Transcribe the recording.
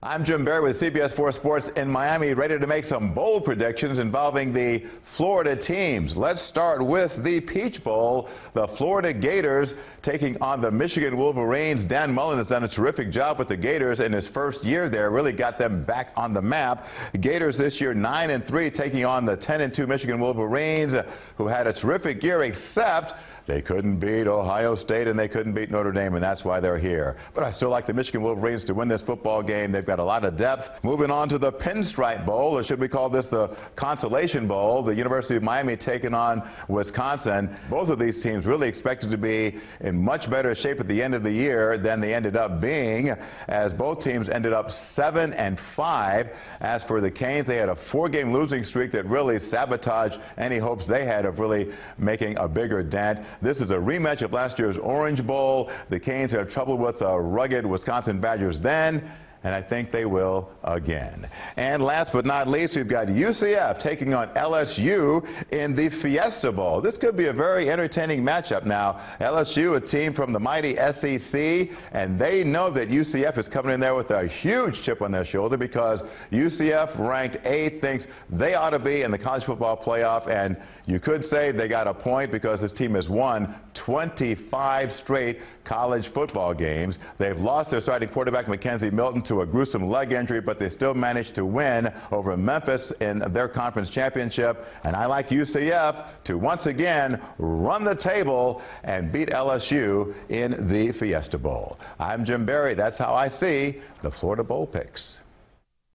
I'm Jim Barry with CBS 4 Sports in Miami, ready to make some bold predictions involving the Florida teams. Let's start with the Peach Bowl. The Florida Gators taking on the Michigan Wolverines. Dan Mullen has done a terrific job with the Gators in his first year there, really got them back on the map. Gators this year 9-3, taking on the 10-2 Michigan Wolverines, who had a terrific year, except they couldn't beat Ohio State and they couldn't beat Notre Dame, and that's why they're here. But I still like the Michigan Wolverines to win this football game. They've got a lot of depth. Moving on to the Pinstripe Bowl, or should we call this the Consolation Bowl? The University of Miami taking on Wisconsin. Both of these teams really expected to be in much better shape at the end of the year than they ended up being, as both teams ended up 7-5. As for the Canes, they had a 4-game losing streak that really sabotaged any hopes they had of really making a bigger dent. This is a rematch of last year's Orange Bowl. The Canes had trouble with the rugged Wisconsin Badgers then, and I think they will again. And last but not least, we've got UCF taking on LSU in the Fiesta Bowl. This could be a very entertaining matchup. Now, LSU, a team from the mighty SEC, and they know that UCF is coming in there with a huge chip on their shoulder because UCF, ranked 8th, thinks they ought to be in the college football playoff, and you could say they got a point because this team has won 25 straight college football games. They've lost their starting quarterback, Mackenzie Milton, to a gruesome leg injury, but they still managed to win over Memphis in their conference championship. And I like UCF to once again run the table and beat LSU in the Fiesta Bowl. I'm Jim Barry. That's how I see the Florida Bowl picks.